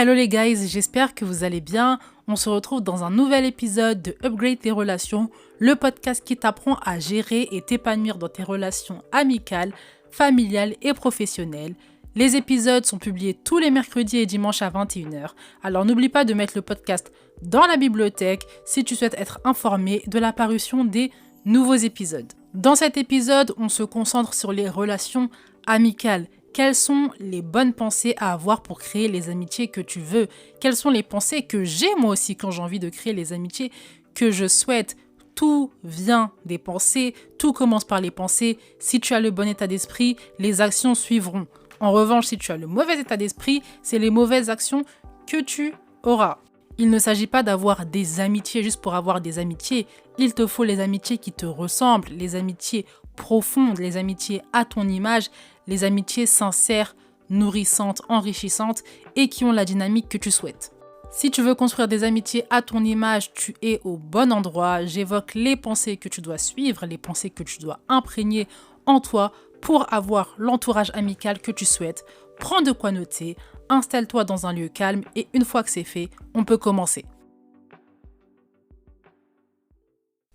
Hello les guys, j'espère que vous allez bien. On se retrouve dans un nouvel épisode de Upgrade tes relations, le podcast qui t'apprend à gérer et t'épanouir dans tes relations amicales, familiales et professionnelles. Les épisodes sont publiés tous les mercredis et dimanches à 21h. Alors n'oublie pas de mettre le podcast dans la bibliothèque si tu souhaites être informé de la parution des nouveaux épisodes. Dans cet épisode, on se concentre sur les relations amicales. Quelles sont les bonnes pensées à avoir pour créer les amitiés que tu veux? Quelles sont les pensées que j'ai moi aussi quand j'ai envie de créer les amitiés que je souhaite? Tout vient des pensées, tout commence par les pensées. Si tu as le bon état d'esprit, les actions suivront. En revanche, si tu as le mauvais état d'esprit, c'est les mauvaises actions que tu auras. Il ne s'agit pas d'avoir des amitiés juste pour avoir des amitiés. Il te faut les amitiés qui te ressemblent, les amitiés profondes, les amitiés à ton image, les amitiés sincères, nourrissantes, enrichissantes et qui ont la dynamique que tu souhaites. Si tu veux construire des amitiés à ton image, tu es au bon endroit. J'évoque les pensées que tu dois suivre, les pensées que tu dois imprégner en toi pour avoir l'entourage amical que tu souhaites. Prends de quoi noter, installe-toi dans un lieu calme et une fois que c'est fait, on peut commencer.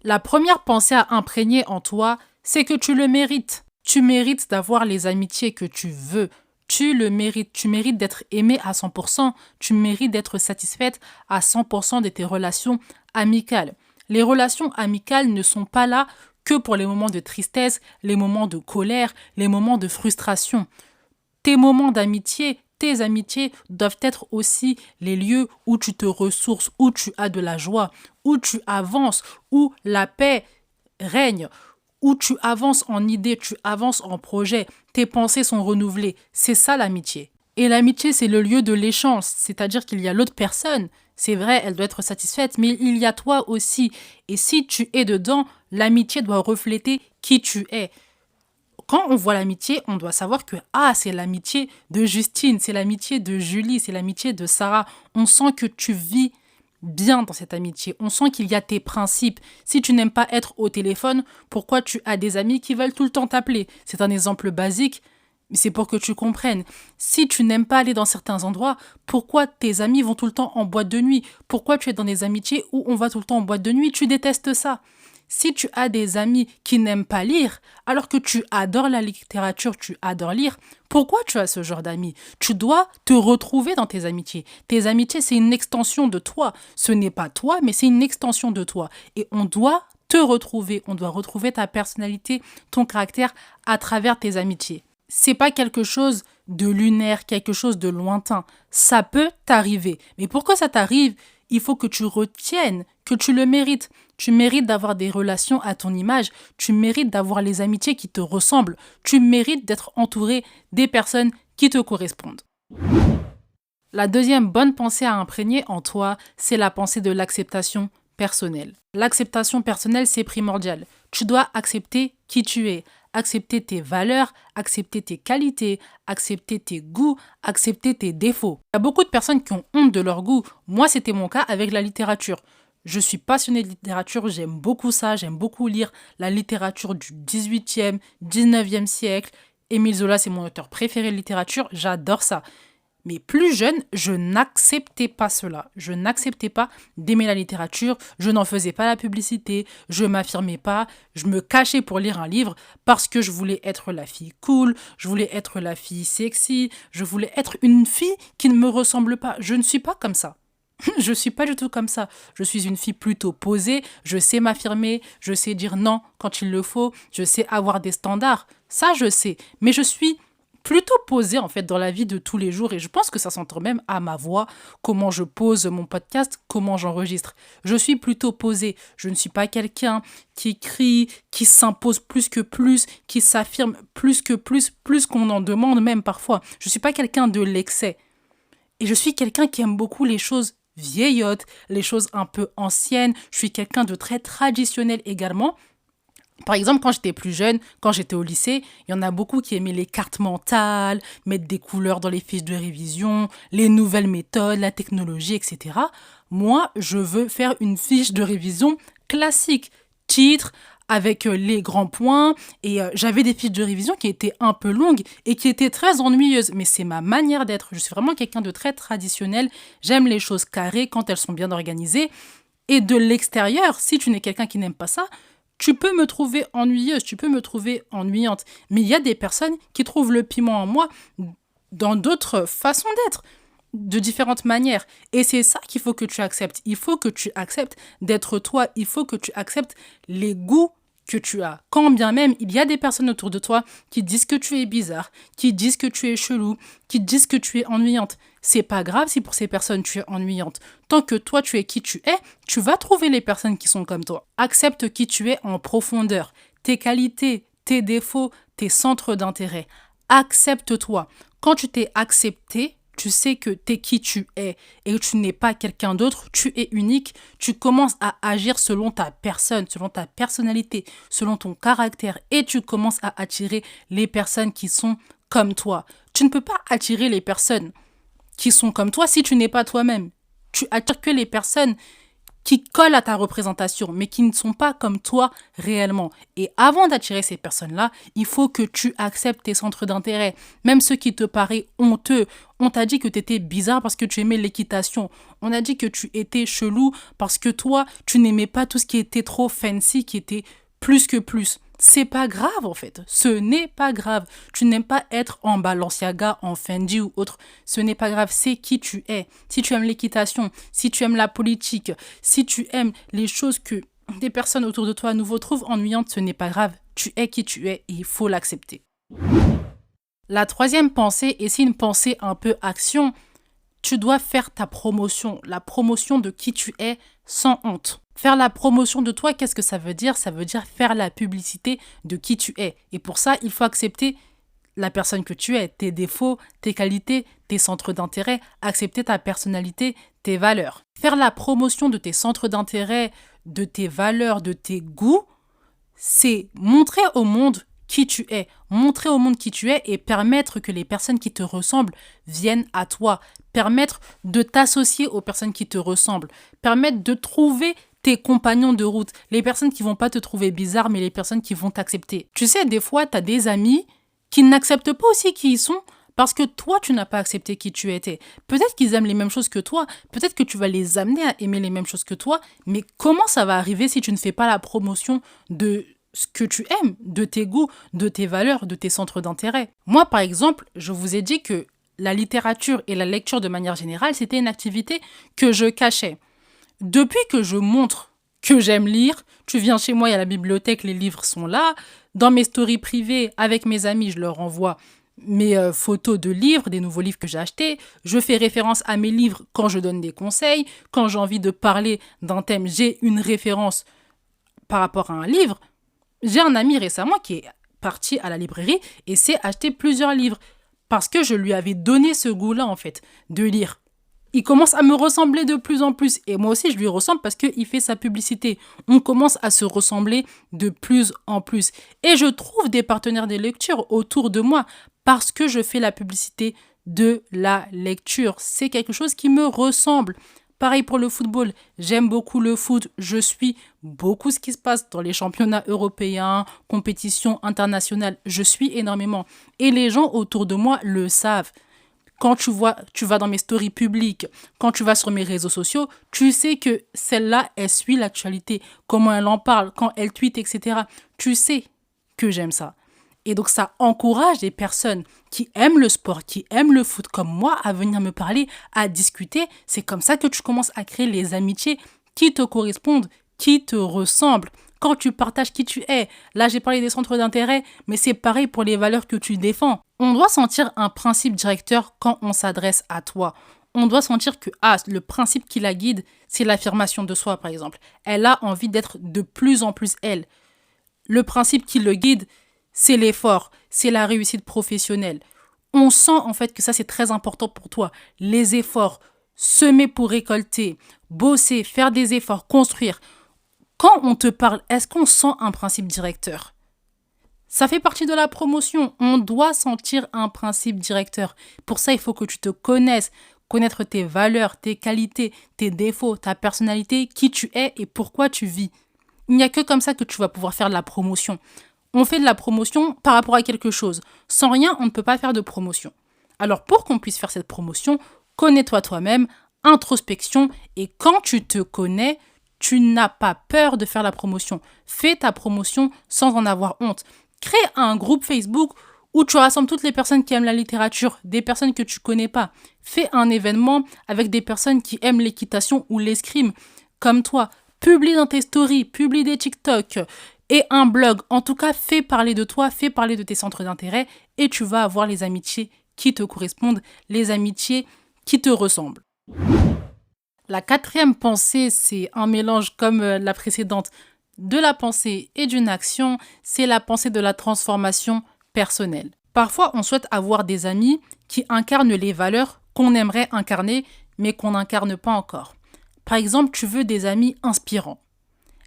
La première pensée à imprégner en toi, c'est que tu le mérites. Tu mérites d'avoir les amitiés que tu veux. Tu le mérites. Tu mérites d'être aimé à 100%. Tu mérites d'être satisfaite à 100% de tes relations amicales. Les relations amicales ne sont pas là que pour les moments de tristesse, les moments de colère, les moments de frustration. Tes moments d'amitié, tes amitiés doivent être aussi les lieux où tu te ressources, où tu as de la joie, où tu avances, où la paix règne, où tu avances en idées, tu avances en projet, tes pensées sont renouvelées. C'est ça l'amitié. Et l'amitié, c'est le lieu de l'échange, c'est-à-dire qu'il y a l'autre personne. C'est vrai, elle doit être satisfaite, mais il y a toi aussi. Et si tu es dedans, l'amitié doit refléter qui tu es. Quand on voit l'amitié, on doit savoir que c'est l'amitié de Justine, c'est l'amitié de Julie, c'est l'amitié de Sarah. On sent que tu vis bien dans cette amitié. On sent qu'il y a tes principes. Si tu n'aimes pas être au téléphone, pourquoi tu as des amis qui veulent tout le temps t'appeler? C'est un exemple basique, mais c'est pour que tu comprennes. Si tu n'aimes pas aller dans certains endroits, pourquoi tes amis vont tout le temps en boîte de nuit? Pourquoi tu es dans des amitiés où on va tout le temps en boîte de nuit? Tu détestes ça. Si tu as des amis qui n'aiment pas lire, alors que tu adores la littérature, tu adores lire, pourquoi tu as ce genre d'amis? Tu dois te retrouver dans tes amitiés. Tes amitiés, c'est une extension de toi. Ce n'est pas toi, mais c'est une extension de toi. Et on doit te retrouver. On doit retrouver ta personnalité, ton caractère à travers tes amitiés. C'est pas quelque chose de lunaire, quelque chose de lointain. Ça peut t'arriver. Mais pour que ça t'arrive, il faut que tu retiennes que tu le mérites. Tu mérites d'avoir des relations à ton image. Tu mérites d'avoir les amitiés qui te ressemblent. Tu mérites d'être entouré des personnes qui te correspondent. La deuxième bonne pensée à imprégner en toi, c'est la pensée de l'acceptation personnelle. L'acceptation personnelle, c'est primordial. Tu dois accepter qui tu es, accepter tes valeurs, accepter tes qualités, accepter tes goûts, accepter tes défauts. Il y a beaucoup de personnes qui ont honte de leur goût. Moi, c'était mon cas avec la littérature. Je suis passionnée de littérature, j'aime beaucoup ça, j'aime beaucoup lire la littérature du 18e, 19e siècle. Émile Zola, c'est mon auteur préféré de littérature, j'adore ça. Mais plus jeune, je n'acceptais pas cela. Je n'acceptais pas d'aimer la littérature, je n'en faisais pas la publicité, je m'affirmais pas, je me cachais pour lire un livre parce que je voulais être la fille cool, je voulais être la fille sexy, je voulais être une fille qui ne me ressemble pas. Je ne suis pas comme ça. Je ne suis pas du tout comme ça. Je suis une fille plutôt posée, je sais m'affirmer, je sais dire non quand il le faut, je sais avoir des standards. Ça, je sais. Mais je suis plutôt posée en fait dans la vie de tous les jours et je pense que ça s'entend même à ma voix, comment je pose mon podcast, comment j'enregistre. Je suis plutôt posée. Je ne suis pas quelqu'un qui crie, qui s'impose plus que plus, qui s'affirme plus que plus qu'on en demande même parfois. Je ne suis pas quelqu'un de l'excès. Et je suis quelqu'un qui aime beaucoup les choses vieillottes, les choses un peu anciennes. Je suis quelqu'un de très traditionnel également. Par exemple, quand j'étais plus jeune, quand j'étais au lycée, il y en a beaucoup qui aimaient les cartes mentales, mettre des couleurs dans les fiches de révision, les nouvelles méthodes, la technologie, etc. Moi, je veux faire une fiche de révision classique. Titre, avec les grands points et j'avais des fiches de révision qui étaient un peu longues et qui étaient très ennuyeuses. Mais c'est ma manière d'être. Je suis vraiment quelqu'un de très traditionnel. J'aime les choses carrées quand elles sont bien organisées. Et de l'extérieur, si tu n'es quelqu'un qui n'aime pas ça, tu peux me trouver ennuyeuse, tu peux me trouver ennuyante. Mais il y a des personnes qui trouvent le piment en moi dans d'autres façons d'être, de différentes manières. Et c'est ça qu'il faut que tu acceptes. Il faut que tu acceptes d'être toi. Il faut que tu acceptes les goûts que tu as. Quand bien même il y a des personnes autour de toi qui disent que tu es bizarre, qui disent que tu es chelou, qui disent que tu es ennuyante. C'est pas grave si pour ces personnes tu es ennuyante. Tant que toi tu es qui tu es, tu vas trouver les personnes qui sont comme toi. Accepte qui tu es en profondeur. Tes qualités, tes défauts, tes centres d'intérêt. Accepte-toi. Quand tu t'es accepté, tu sais que t'es qui tu es et que tu n'es pas quelqu'un d'autre, tu es unique, tu commences à agir selon ta personne, selon ta personnalité, selon ton caractère et tu commences à attirer les personnes qui sont comme toi. Tu ne peux pas attirer les personnes qui sont comme toi si tu n'es pas toi-même. Tu attires que les personnes qui collent à ta représentation, mais qui ne sont pas comme toi réellement. Et avant d'attirer ces personnes-là, il faut que tu acceptes tes centres d'intérêt. Même ceux qui te paraissent honteux. On t'a dit que tu étais bizarre parce que tu aimais l'équitation. On a dit que tu étais chelou parce que toi, tu n'aimais pas tout ce qui était trop fancy, qui était plus que plus. C'est pas grave en fait. Ce n'est pas grave. Tu n'aimes pas être en Balenciaga, en Fendi ou autre. Ce n'est pas grave. C'est qui tu es. Si tu aimes l'équitation, si tu aimes la politique, si tu aimes les choses que des personnes autour de toi à nouveau trouvent ennuyantes, ce n'est pas grave. Tu es qui tu es et il faut l'accepter. La troisième pensée, et c'est une pensée un peu action, tu dois faire ta promotion, la promotion de qui tu es sans honte. Faire la promotion de toi, qu'est-ce que ça veut dire? Ça veut dire faire la publicité de qui tu es. Et pour ça, il faut accepter la personne que tu es, tes défauts, tes qualités, tes centres d'intérêt, accepter ta personnalité, tes valeurs. Faire la promotion de tes centres d'intérêt, de tes valeurs, de tes goûts, c'est montrer au monde qui tu es, montrer au monde qui tu es et permettre que les personnes qui te ressemblent viennent à toi, permettre de t'associer aux personnes qui te ressemblent, permettre de trouver tes compagnons de route, les personnes qui vont pas te trouver bizarre, mais les personnes qui vont t'accepter. Tu sais, des fois, tu as des amis qui n'acceptent pas aussi qui ils sont parce que toi, tu n'as pas accepté qui tu étais. Peut-être qu'ils aiment les mêmes choses que toi, peut-être que tu vas les amener à aimer les mêmes choses que toi, mais comment ça va arriver si tu ne fais pas la promotion de ce que tu aimes, de tes goûts, de tes valeurs, de tes centres d'intérêt? Moi, par exemple, je vous ai dit que la littérature et la lecture de manière générale, c'était une activité que je cachais. Depuis que je montre que j'aime lire, tu viens chez moi, il y a la bibliothèque, les livres sont là. Dans mes stories privées, avec mes amis, je leur envoie mes photos de livres, des nouveaux livres que j'ai achetés. Je fais référence à mes livres quand je donne des conseils. Quand j'ai envie de parler d'un thème, j'ai une référence par rapport à un livre. J'ai un ami récemment qui est parti à la librairie et s'est acheté plusieurs livres parce que je lui avais donné ce goût-là, en fait, de lire. Il commence à me ressembler de plus en plus. Et moi aussi, je lui ressemble parce qu'il fait sa publicité. On commence à se ressembler de plus en plus. Et je trouve des partenaires de lecture autour de moi parce que je fais la publicité de la lecture. C'est quelque chose qui me ressemble. Pareil pour le football. J'aime beaucoup le foot. Je suis beaucoup ce qui se passe dans les championnats européens, compétitions internationales. Je suis énormément. Et les gens autour de moi le savent. Quand tu vas dans mes stories publiques, quand tu vas sur mes réseaux sociaux, tu sais que celle-là, elle suit l'actualité, comment elle en parle, quand elle tweet, etc. Tu sais que j'aime ça. Et donc, ça encourage des personnes qui aiment le sport, qui aiment le foot comme moi, à venir me parler, à discuter. C'est comme ça que tu commences à créer les amitiés qui te correspondent, qui te ressemblent. Quand tu partages qui tu es, là j'ai parlé des centres d'intérêt, mais c'est pareil pour les valeurs que tu défends. On doit sentir un principe directeur quand on s'adresse à toi. On doit sentir que le principe qui la guide, c'est l'affirmation de soi par exemple. Elle a envie d'être de plus en plus elle. Le principe qui le guide, c'est l'effort, c'est la réussite professionnelle. On sent en fait que ça c'est très important pour toi. Les efforts, semer pour récolter, bosser, faire des efforts, construire. Quand on te parle, est-ce qu'on sent un principe directeur? Ça fait partie de la promotion. On doit sentir un principe directeur. Pour ça, il faut que tu te connaisses, connaître tes valeurs, tes qualités, tes défauts, ta personnalité, qui tu es et pourquoi tu vis. Il n'y a que comme ça que tu vas pouvoir faire de la promotion. On fait de la promotion par rapport à quelque chose. Sans rien, on ne peut pas faire de promotion. Alors pour qu'on puisse faire cette promotion, connais-toi toi-même, introspection, et quand tu te connais, tu n'as pas peur de faire la promotion. Fais ta promotion sans en avoir honte. Crée un groupe Facebook où tu rassembles toutes les personnes qui aiment la littérature, des personnes que tu connais pas. Fais un événement avec des personnes qui aiment l'équitation ou l'escrime, comme toi. Publie dans tes stories, publie des TikTok et un blog. En tout cas, fais parler de toi, fais parler de tes centres d'intérêt et tu vas avoir les amitiés qui te correspondent, les amitiés qui te ressemblent. La quatrième pensée, c'est un mélange comme la précédente de la pensée et d'une action, c'est la pensée de la transformation personnelle. Parfois, on souhaite avoir des amis qui incarnent les valeurs qu'on aimerait incarner, mais qu'on n'incarne pas encore. Par exemple, tu veux des amis inspirants.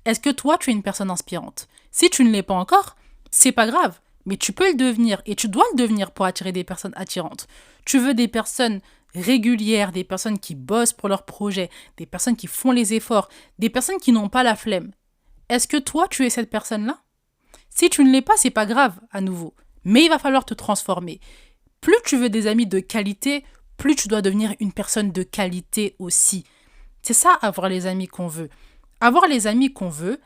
Est-ce que toi, tu es une personne inspirante? Si tu ne l'es pas encore, c'est pas grave, mais tu peux le devenir et tu dois le devenir pour attirer des personnes attirantes. Tu veux des personnes régulières, des personnes qui bossent pour leurs projets, des personnes qui font les efforts, des personnes qui n'ont pas la flemme. Est-ce que toi, tu es cette personne-là? Si tu ne l'es pas, c'est pas grave, à nouveau. Mais il va falloir te transformer. Plus tu veux des amis de qualité, plus tu dois devenir une personne de qualité aussi. C'est ça, avoir les amis qu'on veut. Avoir les amis qu'on veut,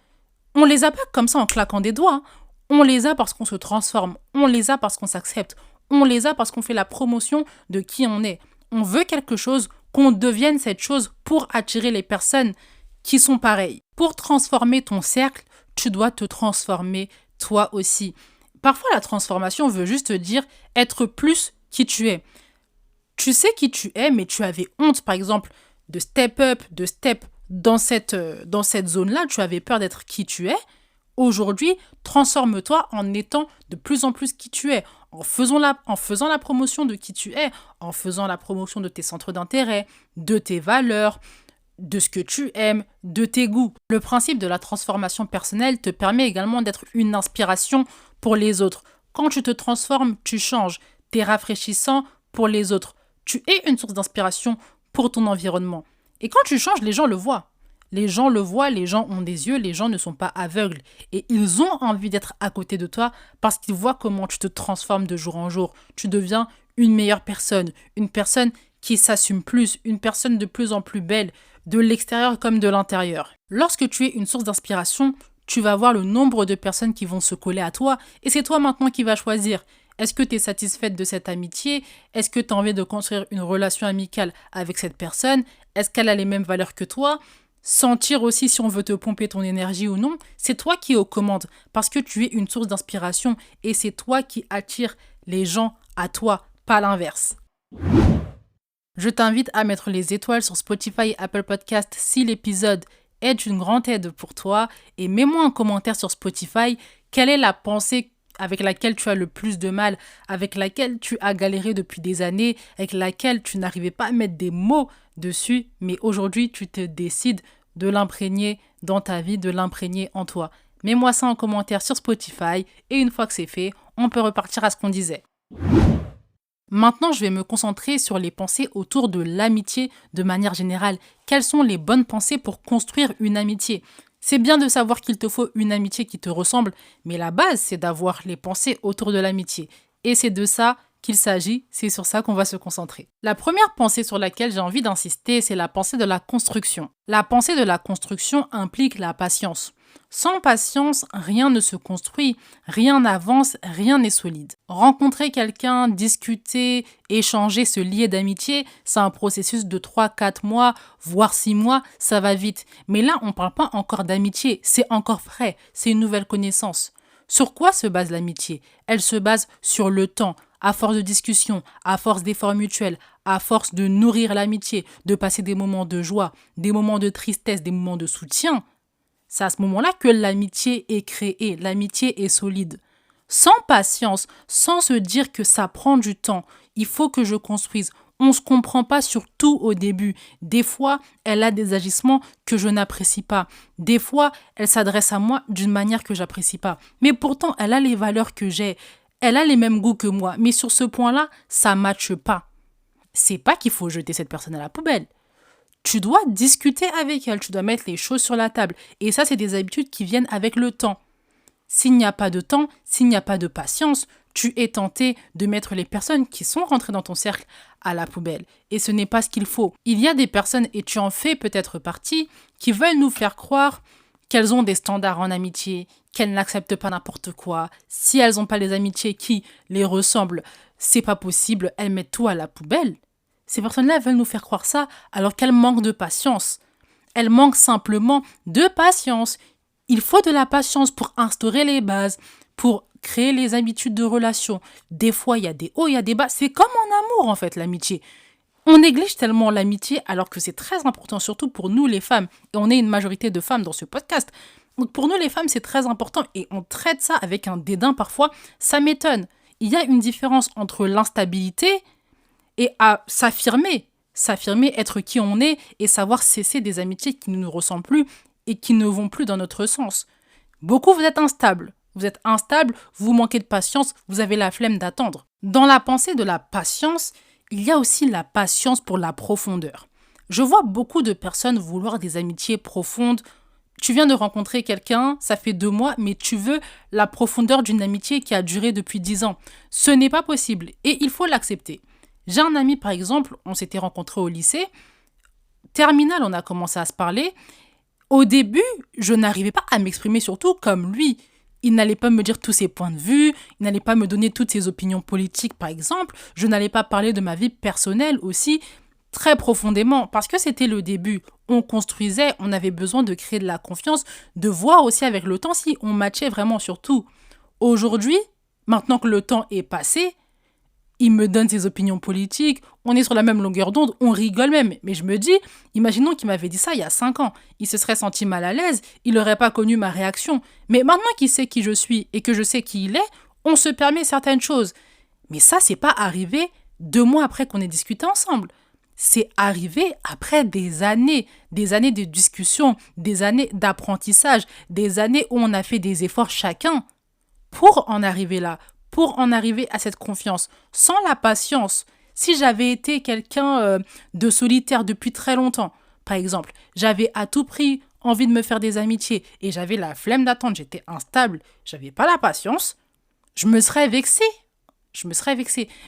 on les a pas comme ça en claquant des doigts. On les a parce qu'on se transforme. On les a parce qu'on s'accepte. On les a parce qu'on fait la promotion de qui on est. On veut quelque chose, qu'on devienne cette chose pour attirer les personnes qui sont pareilles. Pour transformer ton cercle, tu dois te transformer toi aussi. Parfois, la transformation veut juste dire être plus qui tu es. Tu sais qui tu es, mais tu avais honte, par exemple, de step up, de step dans cette zone-là. Tu avais peur d'être qui tu es. Aujourd'hui, transforme-toi en étant de plus en plus qui tu es, en faisant la promotion de qui tu es, en faisant la promotion de tes centres d'intérêt, de tes valeurs, de ce que tu aimes, de tes goûts. Le principe de la transformation personnelle te permet également d'être une inspiration pour les autres. Quand tu te transformes, tu changes. Tu es rafraîchissant pour les autres. Tu es une source d'inspiration pour ton environnement. Et quand tu changes, les gens le voient. Les gens le voient, les gens ont des yeux, les gens ne sont pas aveugles. Et ils ont envie d'être à côté de toi parce qu'ils voient comment tu te transformes de jour en jour. Tu deviens une meilleure personne, une personne qui s'assume plus, une personne de plus en plus belle, de l'extérieur comme de l'intérieur. Lorsque tu es une source d'inspiration, tu vas voir le nombre de personnes qui vont se coller à toi et c'est toi maintenant qui vas choisir. Est-ce que tu es satisfaite de cette amitié? Est-ce que tu as envie de construire une relation amicale avec cette personne? Est-ce qu'elle a les mêmes valeurs que toi? Sentir aussi si on veut te pomper ton énergie ou non, c'est toi qui es aux commandes parce que tu es une source d'inspiration et c'est toi qui attires les gens à toi, pas l'inverse. Je t'invite à mettre les étoiles sur Spotify et Apple Podcast si l'épisode est d'une grande aide pour toi et mets-moi un commentaire sur Spotify. Quelle est la pensée avec laquelle tu as le plus de mal, avec laquelle tu as galéré depuis des années, avec laquelle tu n'arrivais pas à mettre des mots dessus, mais aujourd'hui tu te décides de l'imprégner dans ta vie, de l'imprégner en toi. Mets-moi ça en commentaire sur Spotify et une fois que c'est fait, on peut repartir à ce qu'on disait. Maintenant, je vais me concentrer sur les pensées autour de l'amitié de manière générale. Quelles sont les bonnes pensées pour construire une amitié? C'est bien de savoir qu'il te faut une amitié qui te ressemble, mais la base, c'est d'avoir les pensées autour de l'amitié. Et c'est de ça qu'il s'agit, c'est sur ça qu'on va se concentrer. La première pensée sur laquelle j'ai envie d'insister, c'est la pensée de la construction. La pensée de la construction implique la patience. Sans patience, rien ne se construit, rien n'avance, rien n'est solide. Rencontrer quelqu'un, discuter, échanger, se lier d'amitié, c'est un processus de 3-4 mois, voire 6 mois, ça va vite. Mais là, on ne parle pas encore d'amitié, c'est encore frais, c'est une nouvelle connaissance. Sur quoi se base l'amitié? Elle se base sur le temps, à force de discussion, à force d'efforts mutuels, à force de nourrir l'amitié, de passer des moments de joie, des moments de tristesse, des moments de soutien. C'est à ce moment-là que l'amitié est créée, l'amitié est solide. Sans patience, sans se dire que ça prend du temps, il faut que je construise. On ne se comprend pas surtout au début. Des fois, elle a des agissements que je n'apprécie pas. Des fois, elle s'adresse à moi d'une manière que j'apprécie pas. Mais pourtant, elle a les valeurs que j'ai. Elle a les mêmes goûts que moi. Mais sur ce point-là, ça ne matche pas. C'est pas qu'il faut jeter cette personne à la poubelle. Tu dois discuter avec elles, tu dois mettre les choses sur la table. Et ça, c'est des habitudes qui viennent avec le temps. S'il n'y a pas de temps, s'il n'y a pas de patience, tu es tenté de mettre les personnes qui sont rentrées dans ton cercle à la poubelle. Et ce n'est pas ce qu'il faut. Il y a des personnes, et tu en fais peut-être partie, qui veulent nous faire croire qu'elles ont des standards en amitié, qu'elles n'acceptent pas n'importe quoi. Si elles n'ont pas les amitiés qui les ressemblent, c'est pas possible, elles mettent tout à la poubelle. Ces personnes-là veulent nous faire croire ça alors qu'elles manquent de patience. Elles manquent simplement de patience. Il faut de la patience pour instaurer les bases, pour créer les habitudes de relation. Des fois, il y a des hauts, il y a des bas. C'est comme en amour, en fait, l'amitié. On néglige tellement l'amitié alors que c'est très important, surtout pour nous les femmes. Et on est une majorité de femmes dans ce podcast. Donc pour nous les femmes, c'est très important et on traite ça avec un dédain parfois. Ça m'étonne. Il y a une différence entre l'instabilité et à s'affirmer. S'affirmer, être qui on est et savoir cesser des amitiés qui ne nous ressemblent plus et qui ne vont plus dans notre sens. Beaucoup, vous êtes instables. Vous êtes instable, vous manquez de patience, vous avez la flemme d'attendre. Dans la pensée de la patience, il y a aussi la patience pour la profondeur. Je vois beaucoup de personnes vouloir des amitiés profondes. Tu viens de rencontrer quelqu'un, ça fait 2 mois, mais tu veux la profondeur d'une amitié qui a duré depuis 10 ans. Ce n'est pas possible et il faut l'accepter. J'ai un ami, par exemple, on s'était rencontrés au lycée. Terminal, on a commencé à se parler. Au début, je n'arrivais pas à m'exprimer surtout comme lui. Il n'allait pas me dire tous ses points de vue, il n'allait pas me donner toutes ses opinions politiques, par exemple. Je n'allais pas parler de ma vie personnelle aussi, très profondément, parce que c'était le début. On construisait, on avait besoin de créer de la confiance, de voir aussi avec le temps si on matchait vraiment sur tout. Aujourd'hui, maintenant que le temps est passé, il me donne ses opinions politiques, on est sur la même longueur d'onde, on rigole même. Mais je me dis, imaginons qu'il m'avait dit ça il y a 5 ans. Il se serait senti mal à l'aise, il n'aurait pas connu ma réaction. Mais maintenant qu'il sait qui je suis et que je sais qui il est, on se permet certaines choses. Mais ça, c'est pas arrivé 2 mois après qu'on ait discuté ensemble. C'est arrivé après des années de discussion, des années d'apprentissage, des années où on a fait des efforts chacun pour en arriver là, pour en arriver à cette confiance. Sans la patience, si j'avais été quelqu'un de solitaire depuis très longtemps, par exemple, j'avais à tout prix envie de me faire des amitiés et j'avais la flemme d'attendre, j'étais instable, j'avais pas la patience, je me serais vexée.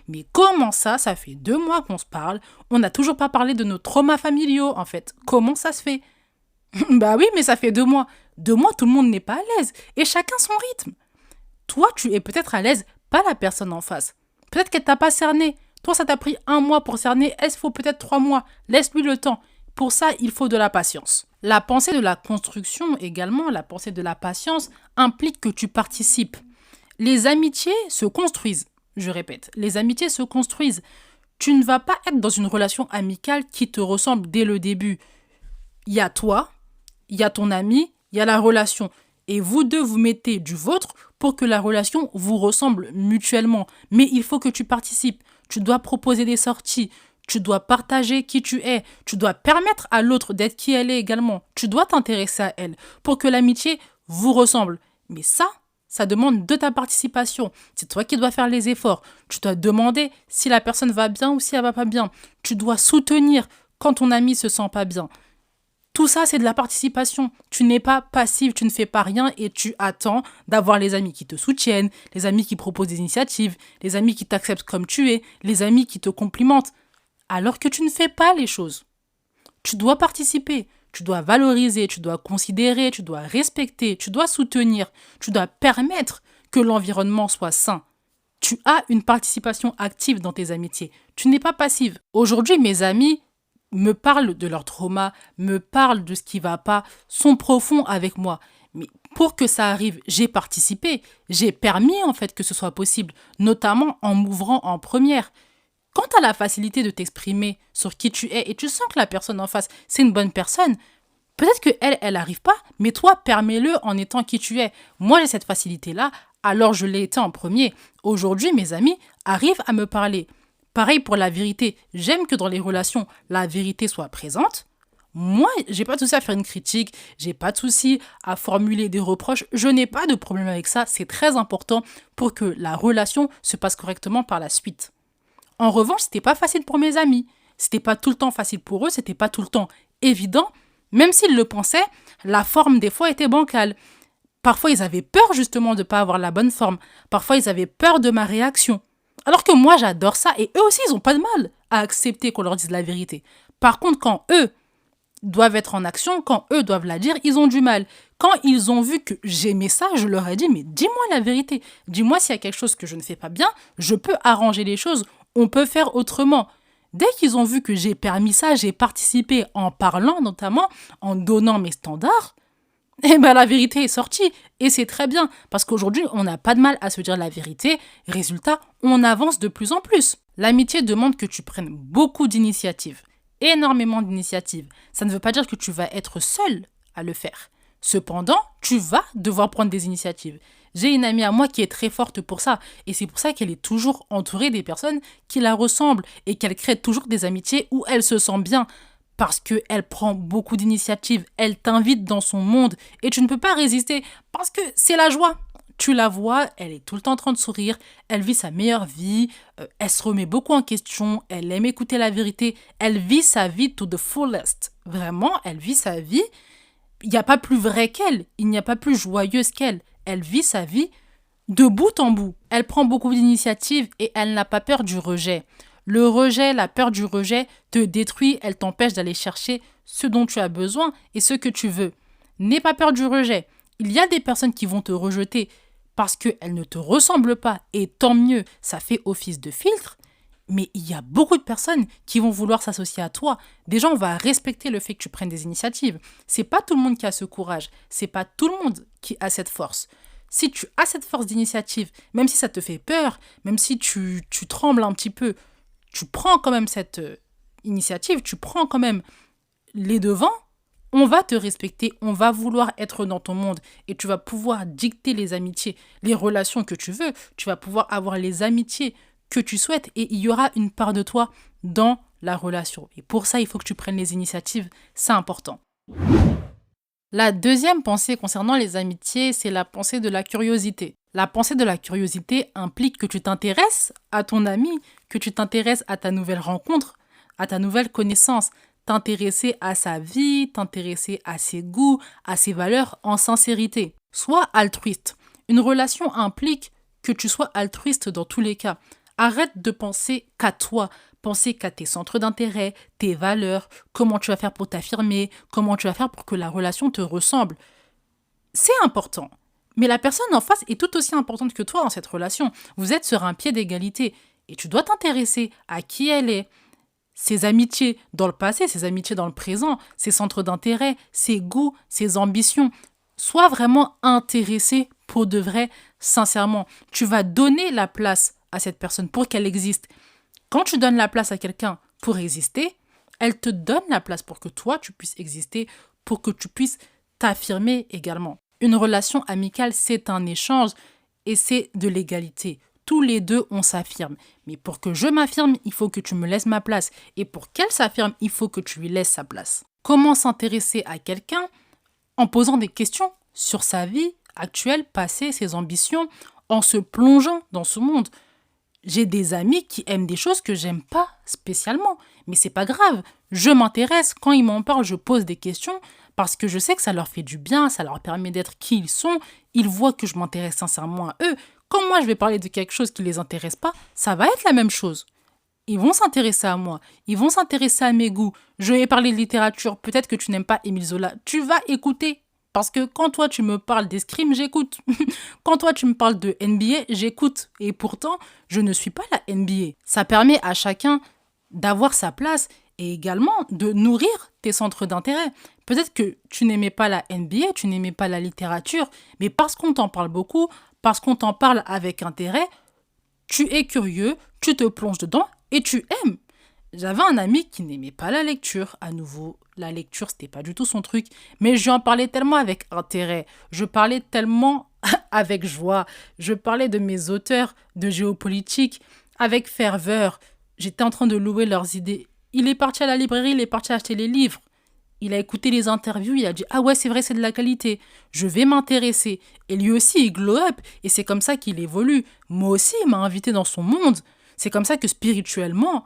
Mais comment ça fait 2 mois qu'on se parle, on n'a toujours pas parlé de nos traumas familiaux, en fait. Comment ça se fait? Bah oui, mais ça fait 2 mois. 2 mois, tout le monde n'est pas à l'aise. Et chacun son rythme. Toi, tu es peut-être à l'aise, pas la personne en face. Peut-être qu'elle t'a pas cerné. Toi, ça t'a pris 1 mois pour cerner. Elle, il faut peut-être 3 mois. Laisse-lui le temps. Pour ça, il faut de la patience. La pensée de la construction également, la pensée de la patience, implique que tu participes. Les amitiés se construisent. Je répète, les amitiés se construisent. Tu ne vas pas être dans une relation amicale qui te ressemble dès le début. Il y a toi, il y a ton ami, il y a la relation. Et vous deux, vous mettez du vôtre pour que la relation vous ressemble mutuellement. Mais il faut que tu participes. Tu dois proposer des sorties. Tu dois partager qui tu es. Tu dois permettre à l'autre d'être qui elle est également. Tu dois t'intéresser à elle pour que l'amitié vous ressemble. Mais ça demande de ta participation. C'est toi qui dois faire les efforts. Tu dois demander si la personne va bien ou si elle va pas bien. Tu dois soutenir quand ton ami se sent pas bien. Tout ça, c'est de la participation. Tu n'es pas passif, tu ne fais pas rien et tu attends d'avoir les amis qui te soutiennent, les amis qui proposent des initiatives, les amis qui t'acceptent comme tu es, les amis qui te complimentent, alors que tu ne fais pas les choses. Tu dois participer, tu dois valoriser, tu dois considérer, tu dois respecter, tu dois soutenir, tu dois permettre que l'environnement soit sain. Tu as une participation active dans tes amitiés. Tu n'es pas passive. Aujourd'hui, mes amis me parlent de leur trauma, me parlent de ce qui ne va pas, sont profonds avec moi. Mais pour que ça arrive, j'ai participé, j'ai permis en fait que ce soit possible, notamment en m'ouvrant en première. Quand tu as la facilité de t'exprimer sur qui tu es et tu sens que la personne en face, c'est une bonne personne, peut-être qu'elle n'arrive pas, mais toi, permets-le en étant qui tu es. Moi, j'ai cette facilité-là, alors je l'ai été en premier. Aujourd'hui, mes amis arrivent à me parler. Pareil pour la vérité. J'aime que dans les relations, la vérité soit présente. Moi, j'ai pas de souci à faire une critique, j'ai pas de souci à formuler des reproches, je n'ai pas de problème avec ça, c'est très important pour que la relation se passe correctement par la suite. En revanche, c'était pas facile pour mes amis. C'était pas tout le temps facile pour eux, c'était pas tout le temps évident. Même s'ils le pensaient, la forme des fois était bancale. Parfois, ils avaient peur justement de ne pas avoir la bonne forme. Parfois, ils avaient peur de ma réaction. Alors que moi, j'adore ça et eux aussi, ils n'ont pas de mal à accepter qu'on leur dise la vérité. Par contre, quand eux doivent être en action, quand eux doivent la dire, ils ont du mal. Quand ils ont vu que j'aimais ça, je leur ai dit, mais dis-moi la vérité. Dis-moi s'il y a quelque chose que je ne fais pas bien, je peux arranger les choses, on peut faire autrement. Dès qu'ils ont vu que j'ai permis ça, j'ai participé en parlant notamment, en donnant mes standards, eh ben la vérité est sortie. Et c'est très bien, parce qu'aujourd'hui, on n'a pas de mal à se dire la vérité. Résultat, on avance de plus en plus. L'amitié demande que tu prennes beaucoup d'initiatives, énormément d'initiatives. Ça ne veut pas dire que tu vas être seul à le faire. Cependant, tu vas devoir prendre des initiatives. J'ai une amie à moi qui est très forte pour ça, et c'est pour ça qu'elle est toujours entourée des personnes qui la ressemblent, et qu'elle crée toujours des amitiés où elle se sent bien, parce qu'elle prend beaucoup d'initiatives, elle t'invite dans son monde, et tu ne peux pas résister, parce que c'est la joie. Tu la vois, elle est tout le temps en train de sourire, elle vit sa meilleure vie, elle se remet beaucoup en question, elle aime écouter la vérité, elle vit sa vie to the fullest. Vraiment, elle vit sa vie. Il n'y a pas plus vrai qu'elle, il n'y a pas plus joyeuse qu'elle. Elle vit sa vie de bout en bout. Elle prend beaucoup d'initiatives et elle n'a pas peur du rejet. Le rejet, la peur du rejet te détruit, elle t'empêche d'aller chercher ce dont tu as besoin et ce que tu veux. N'aie pas peur du rejet. Il y a des personnes qui vont te rejeter parce qu'elles ne te ressemblent pas et tant mieux, ça fait office de filtre. Mais il y a beaucoup de personnes qui vont vouloir s'associer à toi. Déjà, on va respecter le fait que tu prennes des initiatives. C'est pas tout le monde qui a ce courage. C'est pas tout le monde qui a cette force. Si tu as cette force d'initiative, même si ça te fait peur, même si tu trembles un petit peu, tu prends quand même cette initiative, tu prends quand même les devants, on va te respecter, on va vouloir être dans ton monde et tu vas pouvoir dicter les amitiés, les relations que tu veux, tu vas pouvoir avoir les amitiés que tu souhaites et il y aura une part de toi dans la relation. Et pour ça, il faut que tu prennes les initiatives, c'est important. La deuxième pensée concernant les amitiés, c'est la pensée de la curiosité. La pensée de la curiosité implique que tu t'intéresses à ton ami, que tu t'intéresses à ta nouvelle rencontre, à ta nouvelle connaissance, t'intéresser à sa vie, t'intéresser à ses goûts, à ses valeurs en sincérité. Sois altruiste. Une relation implique que tu sois altruiste dans tous les cas. Arrête de penser qu'à toi, penser qu'à tes centres d'intérêt, tes valeurs, comment tu vas faire pour t'affirmer, comment tu vas faire pour que la relation te ressemble. C'est important. Mais la personne en face est tout aussi importante que toi dans cette relation. Vous êtes sur un pied d'égalité et tu dois t'intéresser à qui elle est, ses amitiés dans le passé, ses amitiés dans le présent, ses centres d'intérêt, ses goûts, ses ambitions. Sois vraiment intéressé pour de vrai, sincèrement. Tu vas donner la place à cette personne pour qu'elle existe. Quand tu donnes la place à quelqu'un pour exister, elle te donne la place pour que toi, tu puisses exister, pour que tu puisses t'affirmer également. Une relation amicale, c'est un échange et c'est de l'égalité. Tous les deux, on s'affirme. Mais pour que je m'affirme, il faut que tu me laisses ma place. Et pour qu'elle s'affirme, il faut que tu lui laisses sa place. Comment s'intéresser à quelqu'un? En posant des questions sur sa vie actuelle, passée, ses ambitions, en se plongeant dans ce monde. J'ai des amis qui aiment des choses que j'aime pas spécialement, mais c'est pas grave. Je m'intéresse, quand ils m'en parlent, je pose des questions parce que je sais que ça leur fait du bien, ça leur permet d'être qui ils sont, ils voient que je m'intéresse sincèrement à eux. Quand moi je vais parler de quelque chose qui les intéresse pas, ça va être la même chose. Ils vont s'intéresser à moi, ils vont s'intéresser à mes goûts. Je vais parler de littérature, peut-être que tu n'aimes pas Émile Zola, tu vas écouter. Parce que quand toi, tu me parles d'escrime, j'écoute. Quand toi, tu me parles de NBA, j'écoute. Et pourtant, je ne suis pas la NBA. Ça permet à chacun d'avoir sa place et également de nourrir tes centres d'intérêt. Peut-être que tu n'aimais pas la NBA, tu n'aimais pas la littérature, mais parce qu'on t'en parle beaucoup, parce qu'on t'en parle avec intérêt, tu es curieux, tu te plonges dedans et tu aimes. J'avais un ami qui n'aimait pas la lecture. À nouveau, la lecture, c'était pas du tout son truc. Mais je lui en parlais tellement avec intérêt. Je parlais tellement avec joie. Je parlais de mes auteurs de géopolitique avec ferveur. J'étais en train de louer leurs idées. Il est parti à la librairie, il est parti acheter les livres. Il a écouté les interviews, il a dit « Ah ouais, c'est vrai, c'est de la qualité. Je vais m'intéresser. » Et lui aussi, il glow up. Et c'est comme ça qu'il évolue. Moi aussi, il m'a invité dans son monde. C'est comme ça que spirituellement,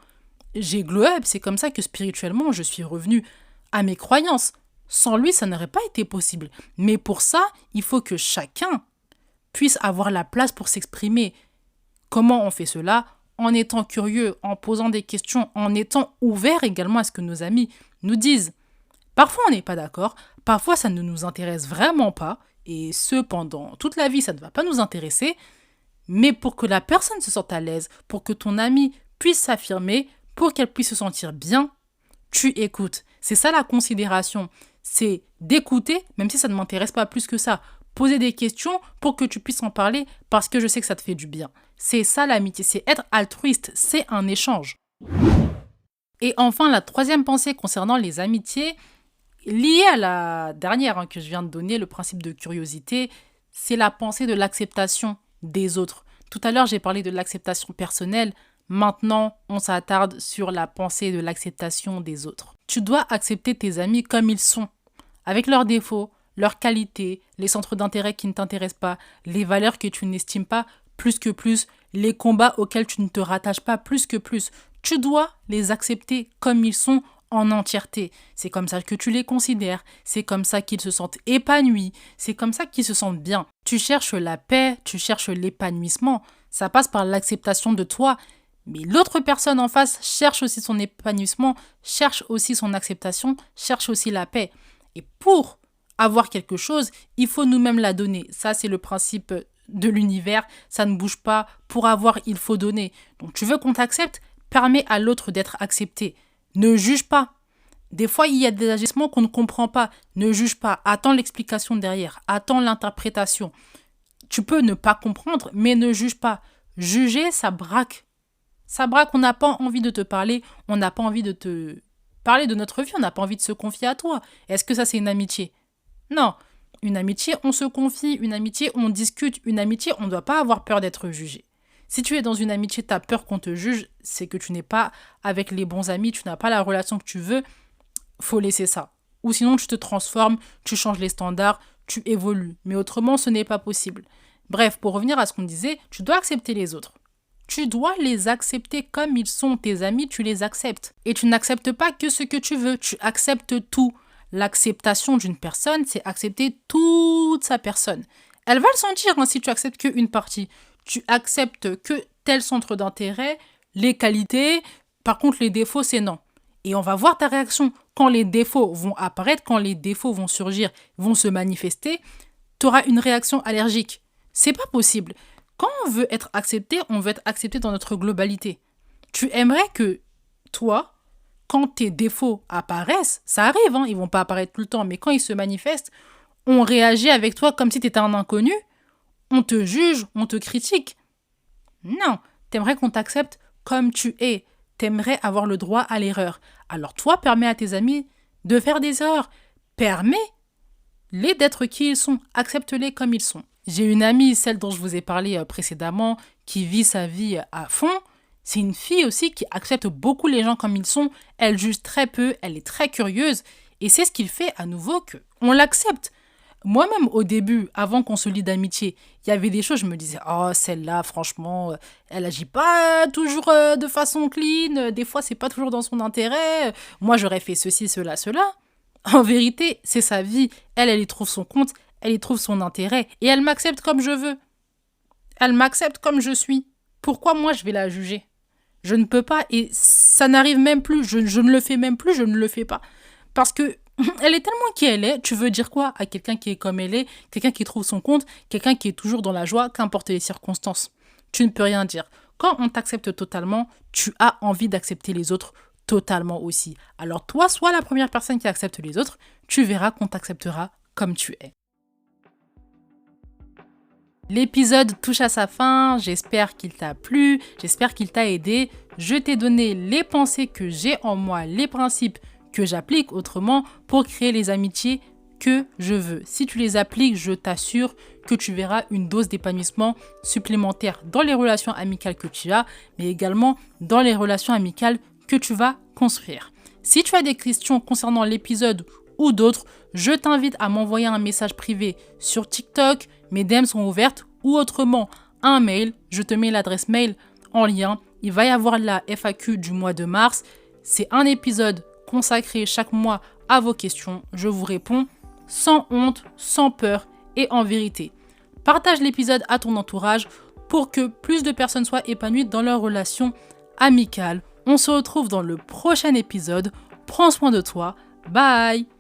j'ai glow up, c'est comme ça que spirituellement, je suis revenue à mes croyances. Sans lui, ça n'aurait pas été possible. Mais pour ça, il faut que chacun puisse avoir la place pour s'exprimer. Comment on fait cela? En étant curieux, en posant des questions, en étant ouvert également à ce que nos amis nous disent. Parfois, on n'est pas d'accord, parfois, ça ne nous intéresse vraiment pas, et ce, pendant toute la vie, ça ne va pas nous intéresser, mais pour que la personne se sente à l'aise, pour que ton ami puisse s'affirmer, pour qu'elle puisse se sentir bien, tu écoutes. C'est ça la considération. C'est d'écouter, même si ça ne m'intéresse pas plus que ça. Poser des questions pour que tu puisses en parler parce que je sais que ça te fait du bien. C'est ça l'amitié, c'est être altruiste, c'est un échange. Et enfin, la troisième pensée concernant les amitiés, liée à la dernière que je viens de donner, le principe de curiosité, c'est la pensée de l'acceptation des autres. Tout à l'heure, j'ai parlé de l'acceptation personnelle. Maintenant, on s'attarde sur la pensée de l'acceptation des autres. Tu dois accepter tes amis comme ils sont, avec leurs défauts, leurs qualités, les centres d'intérêt qui ne t'intéressent pas, les valeurs que tu n'estimes pas plus que plus, les combats auxquels tu ne te rattaches pas plus que plus. Tu dois les accepter comme ils sont en entièreté. C'est comme ça que tu les considères, c'est comme ça qu'ils se sentent épanouis, c'est comme ça qu'ils se sentent bien. Tu cherches la paix, tu cherches l'épanouissement, ça passe par l'acceptation de toi, mais l'autre personne en face cherche aussi son épanouissement, cherche aussi son acceptation, cherche aussi la paix. Et pour avoir quelque chose, il faut nous-mêmes la donner. Ça, c'est le principe de l'univers, ça ne bouge pas. Pour avoir, il faut donner. Donc tu veux qu'on t'accepte, permets à l'autre d'être accepté. Ne juge pas. Des fois, il y a des agissements qu'on ne comprend pas. Ne juge pas. Attends l'explication derrière. Attends l'interprétation. Tu peux ne pas comprendre, mais ne juge pas. Juger, ça braque. Ça braque, on n'a pas envie de te parler. On n'a pas envie de te parler de notre vie. On n'a pas envie de se confier à toi. Est-ce que ça, c'est une amitié? Non. Une amitié, on se confie. Une amitié, on discute. Une amitié, on ne doit pas avoir peur d'être jugé. Si tu es dans une amitié, tu as peur qu'on te juge, c'est que tu n'es pas avec les bons amis, tu n'as pas la relation que tu veux, faut laisser ça. Ou sinon, tu te transformes, tu changes les standards, tu évolues. Mais autrement, ce n'est pas possible. Bref, pour revenir à ce qu'on disait, tu dois accepter les autres. Tu dois les accepter comme ils sont. Tes amis, tu les acceptes. Et tu n'acceptes pas que ce que tu veux, tu acceptes tout. L'acceptation d'une personne, c'est accepter toute sa personne. Elle va le sentir si tu acceptes qu'une partie. Tu acceptes que tel centre d'intérêt, les qualités, par contre les défauts, c'est non. Et on va voir ta réaction. Quand les défauts vont apparaître, quand les défauts vont surgir, vont se manifester, tu auras une réaction allergique. C'est pas possible. Quand on veut être accepté, on veut être accepté dans notre globalité. Tu aimerais que toi, quand tes défauts apparaissent, ça arrive, ils vont pas apparaître tout le temps, mais quand ils se manifestent, on réagit avec toi comme si tu étais un inconnu. On te juge, on te critique. Non, t'aimerais qu'on t'accepte comme tu es. T'aimerais avoir le droit à l'erreur. Alors toi, permets à tes amis de faire des erreurs. Permets-les d'être qui ils sont. Accepte-les comme ils sont. J'ai une amie, celle dont je vous ai parlé précédemment, qui vit sa vie à fond. C'est une fille aussi qui accepte beaucoup les gens comme ils sont. Elle juge très peu, elle est très curieuse. Et c'est ce qui fait à nouveau qu'on l'accepte. Moi-même, au début, avant qu'on se lie d'amitié, il y avait des choses, je me disais, oh, celle-là, franchement, elle agit pas toujours de façon clean, des fois, c'est pas toujours dans son intérêt, moi, j'aurais fait ceci, cela, cela. En vérité, c'est sa vie, elle y trouve son compte, elle y trouve son intérêt, et elle m'accepte comme je veux. Elle m'accepte comme je suis. Pourquoi moi, je vais la juger? Je ne peux pas, et ça n'arrive même plus, je ne le fais même plus, je ne le fais pas. Parce que elle est tellement qui elle est, tu veux dire quoi à quelqu'un qui est comme elle est, quelqu'un qui trouve son compte, quelqu'un qui est toujours dans la joie, qu'importe les circonstances. Tu ne peux rien dire. Quand on t'accepte totalement, tu as envie d'accepter les autres totalement aussi. Alors toi, sois la première personne qui accepte les autres, tu verras qu'on t'acceptera comme tu es. L'épisode touche à sa fin, j'espère qu'il t'a plu, j'espère qu'il t'a aidé. Je t'ai donné les pensées que j'ai en moi, les principes que j'applique autrement pour créer les amitiés que je veux. Si tu les appliques, je t'assure que tu verras une dose d'épanouissement supplémentaire dans les relations amicales que tu as, mais également dans les relations amicales que tu vas construire. Si tu as des questions concernant l'épisode ou d'autres, je t'invite à m'envoyer un message privé sur TikTok, mes DM sont ouvertes, ou autrement un mail, je te mets l'adresse mail en lien. il va y avoir la FAQ du mois de mars. C'est un épisode consacré chaque mois à vos questions. Je vous réponds sans honte, sans peur et en vérité. Partage l'épisode à ton entourage pour que plus de personnes soient épanouies dans leurs relations amicales. On se retrouve dans le prochain épisode. Prends soin de toi. Bye!